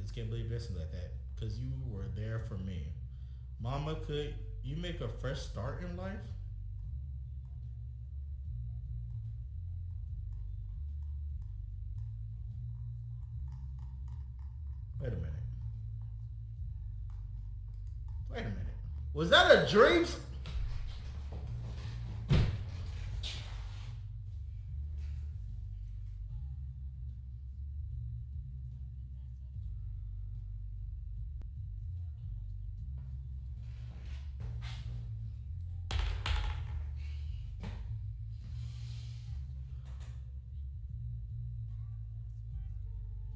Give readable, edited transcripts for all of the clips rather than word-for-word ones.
just can't believe this like that. Because you were there for me. Mama, could you make a fresh start in life? Wait a minute. Wait a minute. Was that a dream?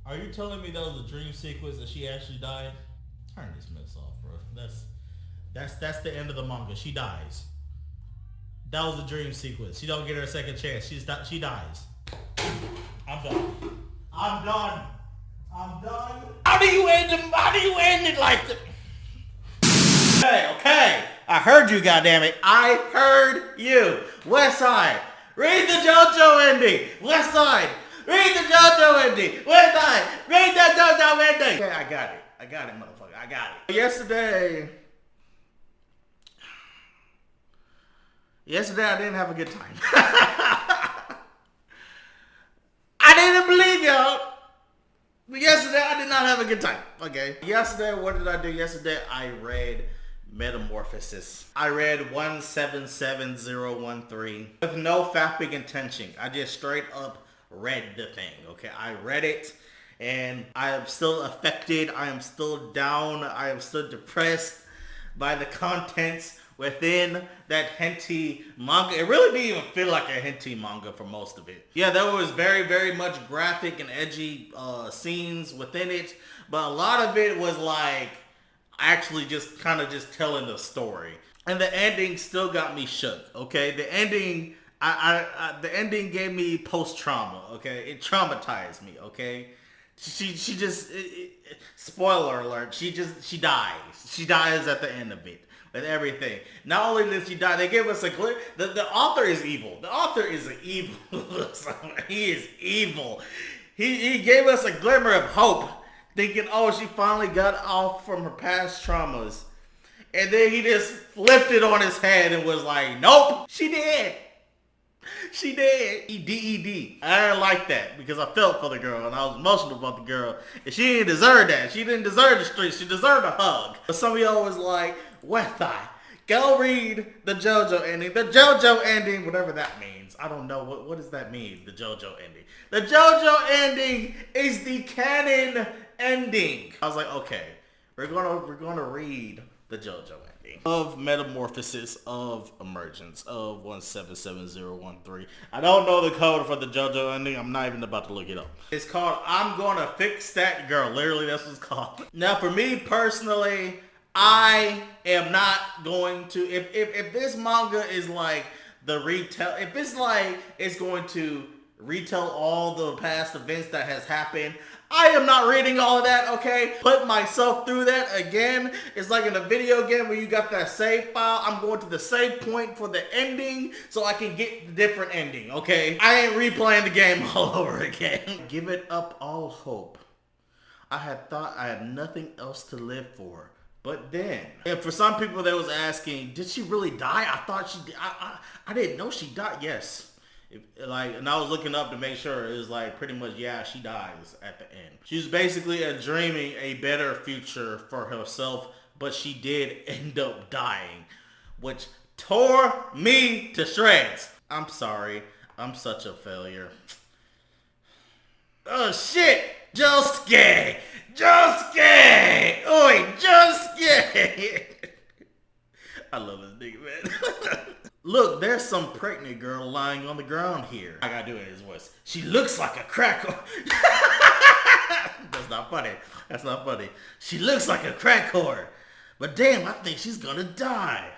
Are you telling me that was a dream sequence and she actually died? Turn this mess off, bro. That's the end of the manga. She dies. That was a dream sequence. She don't get her a second chance. She dies. I'm done. I'm done. I'm done. How do you end it like that? Okay. I heard you, goddammit. I heard you. West Side. Read the JoJo ending. West Side. Read the JoJo ending. West Side. Read the JoJo ending. Okay, I got it. I got it, motherfucker. I got it. Yesterday I didn't have a good time. I didn't believe y'all. But yesterday I did not have a good time. Okay. Yesterday, what did I do yesterday? I read Metamorphosis. I read 177013 with no fapping intention. I just straight up read the thing. Okay. I read it and I am still affected. I am still down. I am still depressed by the contents within that hentai manga. It really didn't even feel like a hentai manga for most of it. Yeah, there was very, very much graphic and edgy scenes within it, but a lot of it was like actually just kind of just telling the story. And the ending still got me shook. Okay, the ending, the ending gave me post-trauma. Okay, it traumatized me. Okay, she just spoiler alert. She dies. She dies at the end of it. With everything. Not only did she die, they gave us a glimpse. The author is evil. The author is evil. He is evil. He gave us a glimmer of hope, thinking, oh, she finally got off from her past traumas. And then he just flipped it on his head and was like, nope, she did. She did. E-D-E-D. I didn't like that because I felt for the girl and I was emotional about the girl. And she didn't deserve that. She didn't deserve the streets. She deserved a hug. But some of y'all was like, West Eye, go read the JoJo ending. The JoJo ending, whatever that means. I don't know. What does that mean, the JoJo ending? The JoJo ending is the canon ending. I was like, okay, we're gonna read the JoJo ending of Metamorphosis, of Emergence, of 177013. I don't know the code for the JoJo ending. I'm not even about to look it up. It's called I'm Gonna Fix That Girl. Literally, that's what it's called. Now, for me personally, I am not going to, if this manga is like the retell, if it's like it's going to retell all the past events that has happened, I am not reading all of that, okay? Put myself through that again. It's like in a video game where you got that save file. I'm going to the save point for the ending so I can get the different ending, okay? I ain't replaying the game all over again. Give it up all hope. I had thought I had nothing else to live for. But then, and for some people that was asking, did she really die? I thought she did. I didn't know she died. Yes. And I was looking up to make sure. It was like pretty much, yeah, she dies at the end. She was basically dreaming a better future for herself, but she did end up dying, which tore me to shreds. I'm sorry. I'm such a failure. Oh shit! Josuke! Josuke! Oi, Josuke! I love this nigga, man. Look, there's some pregnant girl lying on the ground here. I gotta do it in his voice. She looks like a crack whore. That's not funny. That's not funny. She looks like a crack whore. But damn, I think she's gonna die.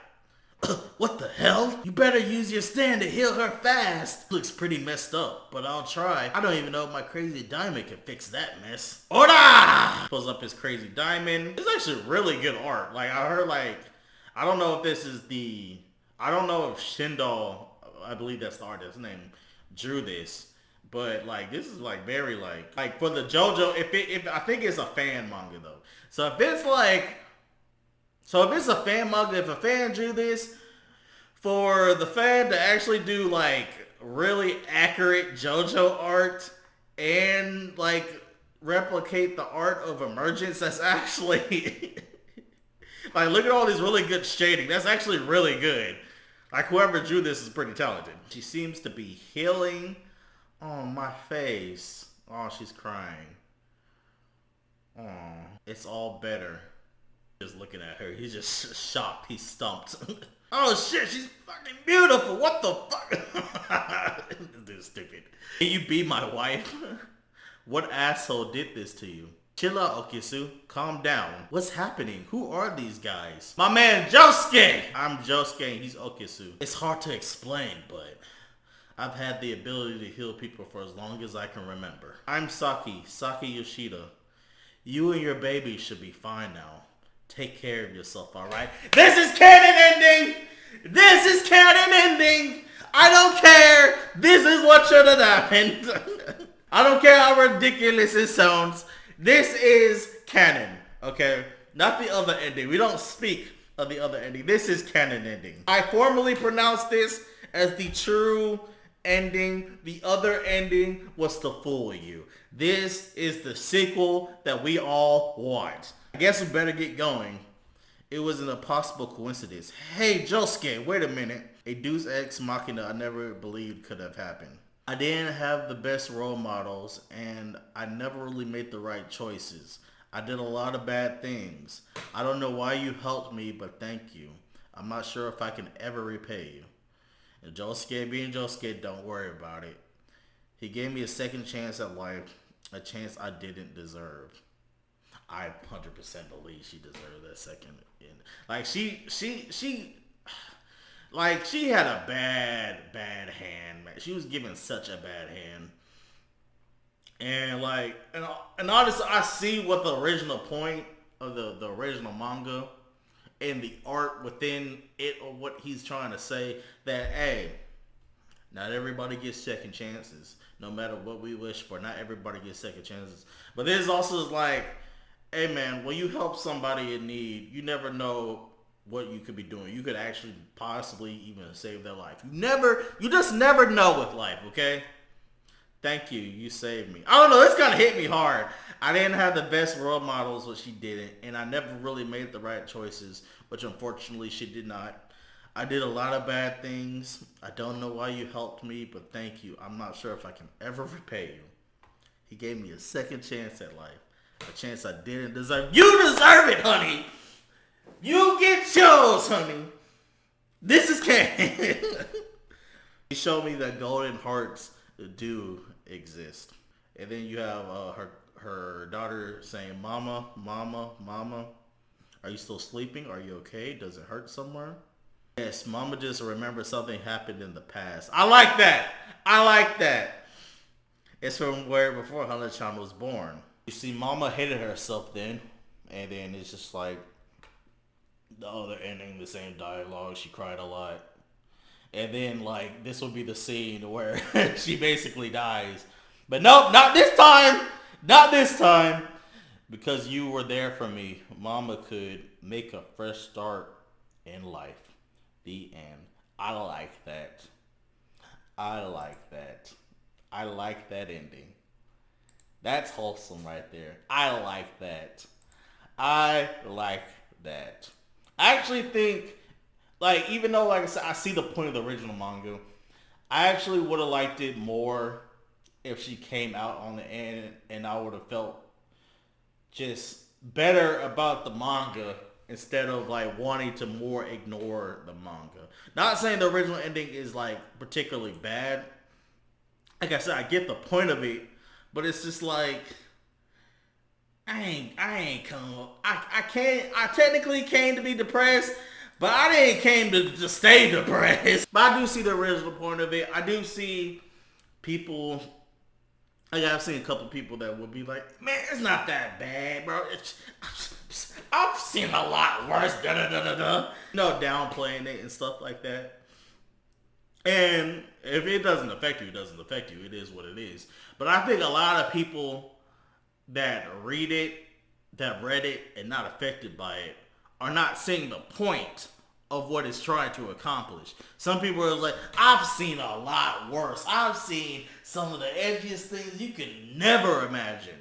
What the hell? You better use your stand to heal her fast. Looks pretty messed up, but I'll try. I don't even know if my crazy diamond can fix that mess. Oda! Pulls up his crazy diamond. It's actually really good art. Like, I heard, like, I don't know if this is I don't know if Shindo, I believe that's the artist's name, drew this. But like this is like very like for the JoJo, if I think it's a fan manga though. So if it's a fan manga, if a fan drew this, for the fan to actually do like really accurate JoJo art and like replicate the art of Emergence, that's actually like look at all this really good shading. That's actually really good. Like whoever drew this is pretty talented. She seems to be healing on my face. Oh, she's crying. Oh, it's all better. Just looking at her, he's just shocked. He's stumped. Oh shit, she's fucking beautiful. What the fuck? This dude's stupid. Can you be my wife? What asshole did this to you? Chill out, Okisu. Calm down. What's happening? Who are these guys? My man, Josuke! I'm Josuke and he's Okisu. It's hard to explain, but I've had the ability to heal people for as long as I can remember. I'm Saki Yoshida. You and your baby should be fine now. Take care of yourself, alright? This is canon ending! This is canon ending! I don't care! This is what should have happened. I don't care how ridiculous it sounds. This is canon, okay? Not the other ending. We don't speak of the other ending. This is canon ending. I formally pronounce this as the true ending. The other ending was to fool you. This is the sequel that we all want. I guess we better get going. It was an impossible coincidence. Hey, Josuke, wait a minute. A Deus Ex Machina I never believed could have happened. I didn't have the best role models, and I never really made the right choices. I did a lot of bad things. I don't know why you helped me, but thank you. I'm not sure if I can ever repay you. And Josuke being Josuke, don't worry about it. He gave me a second chance at life, a chance I didn't deserve. I 100% believe she deserved that second. Like she had a bad hand, man. She was given such a bad hand. And honestly, I see what the original point of the original manga and the art within it, or what he's trying to say, that, hey, not everybody gets second chances. No matter what we wish for, not everybody gets second chances. But this also is like, hey man, when you help somebody in need, you never know what you could be doing. You could actually possibly even save their life. You just never know with life, okay? Thank you. You saved me. I don't know. This kind of hit me hard. I didn't have the best role models, but she didn't. And I never really made the right choices, which unfortunately she did not. I did a lot of bad things. I don't know why you helped me, but thank you. I'm not sure if I can ever repay you. He gave me a second chance at life. A chance I didn't deserve. You deserve it, honey! You get yours, honey! This is canon. He showed me that golden hearts do exist. And then you have her daughter saying, Mama, Mama, Mama, are you still sleeping? Are you okay? Does it hurt somewhere? Yes, Mama just remembered something happened in the past. I like that. I like that. It's from where before Hana-chan was born. You see, Mama hated herself then, and then it's just like the other ending, the same dialogue. She cried a lot. And then, like, this will be the scene where she basically dies. But nope, not this time. Not this time. Because you were there for me. Mama could make a fresh start in life. The end. I like that. I like that. I like that ending. That's wholesome right there. I like that. I like that. I actually think, like, even though, like I said, I see the point of the original manga, I actually would have liked it more if she came out on the end, and I would have felt just better about the manga instead of, like, wanting to more ignore the manga. Not saying the original ending is, like, particularly bad. Like I said, I get the point of it, but it's just like, I technically came to be depressed, but I didn't came to stay depressed. But I do see the original point of it. I do see people, like I've seen a couple people that would be like, man, it's not that bad, bro. I've seen a lot worse, da-da-da-da-da. You know, downplaying it and stuff like that. And if it doesn't affect you, it doesn't affect you. It is what it is. But I think a lot of people that read it and not affected by it are not seeing the point of what it's trying to accomplish. Some people are like, I've seen a lot worse. I've seen some of the edgiest things you could never imagine.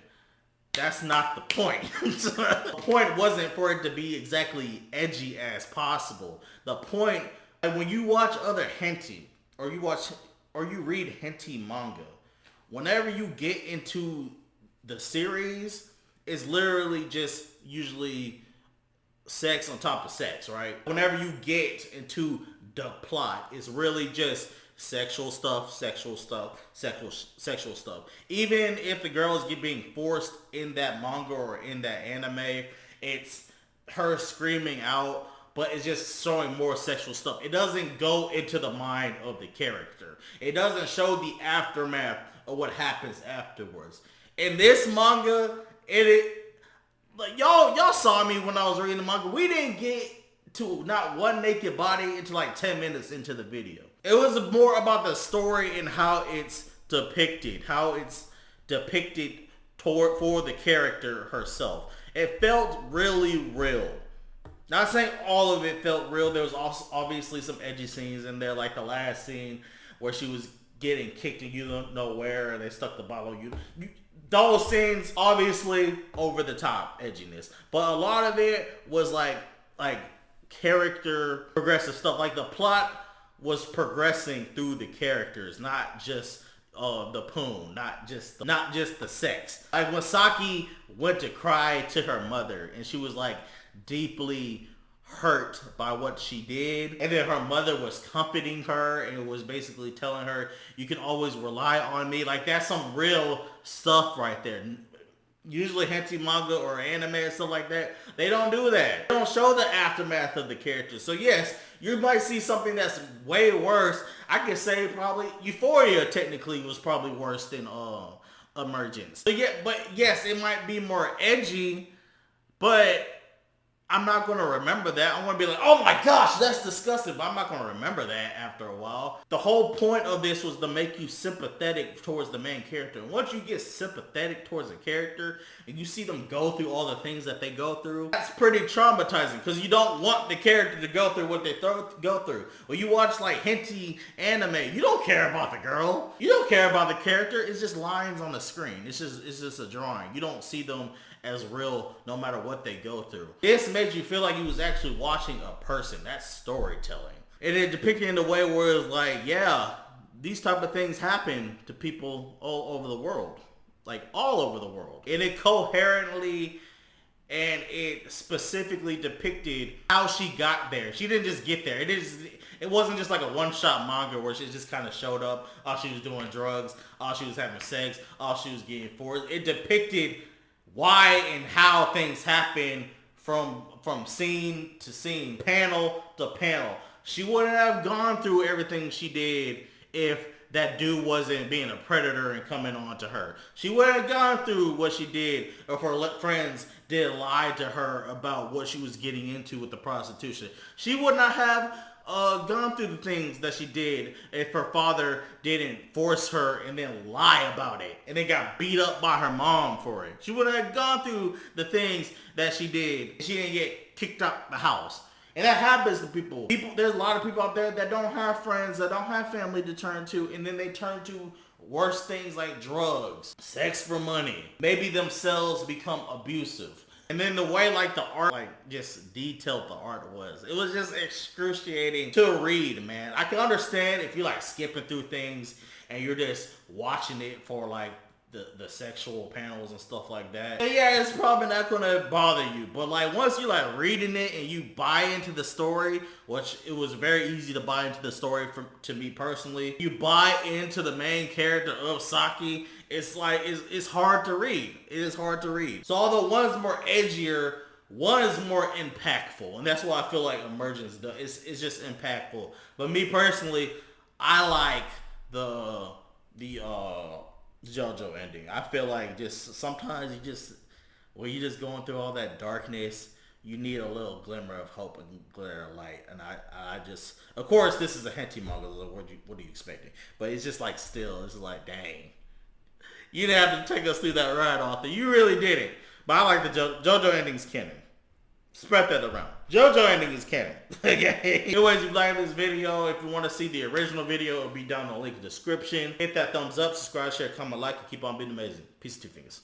That's not the point. The point wasn't for it to be exactly edgy as possible. The point, like when you watch other hentai, or you read hentai manga, whenever you get into the series, it's literally just usually sex on top of sex, right? Whenever you get into the plot, it's really just sexual stuff. Even if the girl is being forced in that manga or in that anime, it's her screaming out, but it's just showing more sexual stuff. It doesn't go into the mind of the character. It doesn't show the aftermath of what happens afterwards. In this manga, like y'all saw me when I was reading the manga. We didn't get to not one naked body until like 10 minutes into the video. It was more about the story and how it's depicted for the character herself. It felt really real. Not saying all of it felt real. There was also obviously some edgy scenes in there, like the last scene where she was getting kicked and you don't know where, and they stuck the bottle. Those scenes, obviously, over the top edginess. But a lot of it was like character progressive stuff. Like the plot was progressing through the characters, not just the poon, not just the sex. Like when Saki went to cry to her mother, and she was like deeply hurt by what she did, and then her mother was comforting her and was basically telling her, you can always rely on me. Like that's some real stuff right there. Usually hentai manga or anime and stuff like that, they don't do that. They don't show the aftermath of the characters. So yes, you might see something that's way worse. I could say probably Euphoria technically was probably worse than Emergence. So yeah, but yes, it might be more edgy, but I'm not going to remember that. I'm going to be like, oh my gosh, that's disgusting. But I'm not going to remember that after a while. The whole point of this was to make you sympathetic towards the main character. And once you get sympathetic towards a character and you see them go through all the things that they go through, that's pretty traumatizing because you don't want the character to go through what they go through. When you watch like hentai anime, you don't care about the girl. You don't care about the character. It's just lines on the screen. It's just a drawing. You don't see them as real no matter what they go through. This made you feel like you was actually watching a person. That's storytelling. And it depicted in a way where it's like, yeah, these type of things happen to people all over the world. Like all over the world. And it coherently and it specifically depicted how she got there. She didn't just get there. It wasn't just like a one-shot manga where she just kind of showed up. Oh, she was doing drugs. Oh, she was having sex. Oh, she was getting forced. It depicted why and how things happen from scene to scene, panel to panel. She wouldn't have gone through everything she did if that dude wasn't being a predator and coming on to her. She wouldn't have gone through what she did if her friends did lie to her about what she was getting into with the prostitution. She would not have gone through the things that she did if her father didn't force her and then lie about it and then got beat up by her mom for it. She wouldn't have gone through the things that she did. She didn't get kicked out the house. And that happens to people. There's a lot of people out there that don't have friends, that don't have family to turn to, and then they turn to worse things like drugs, sex for money. Maybe themselves become abusive. And then the way like the art, like just detailed the art was, it was just excruciating to read, man. I can understand if you like skipping through things and you're just watching it for like the sexual panels and stuff like that. But yeah, it's probably not gonna bother you. But like once you like reading it and you buy into the story, which it was very easy to buy into the story to me personally. You buy into the main character of Saki, it's like it's hard to read. It is hard to read. So although one is more edgier, one is more impactful, and that's why I feel like Emergence does. It's just impactful. But me personally, I like the JoJo ending. I feel like just sometimes you're just going through all that darkness, you need a little glimmer of hope and glitter of light. And I just, of course, this is a hentai manga. So what are you expecting? But it's just like still, it's like, dang, you didn't have to take us through that ride, author. You really did it. But I like the JoJo ending's canon. Spread that around. JoJo ending is canon. Okay. Anyways, if you like this video, if you want to see the original video, it'll be down in the link in the description. Hit that thumbs up, subscribe, share, comment, like, and keep on being amazing. Peace and two fingers.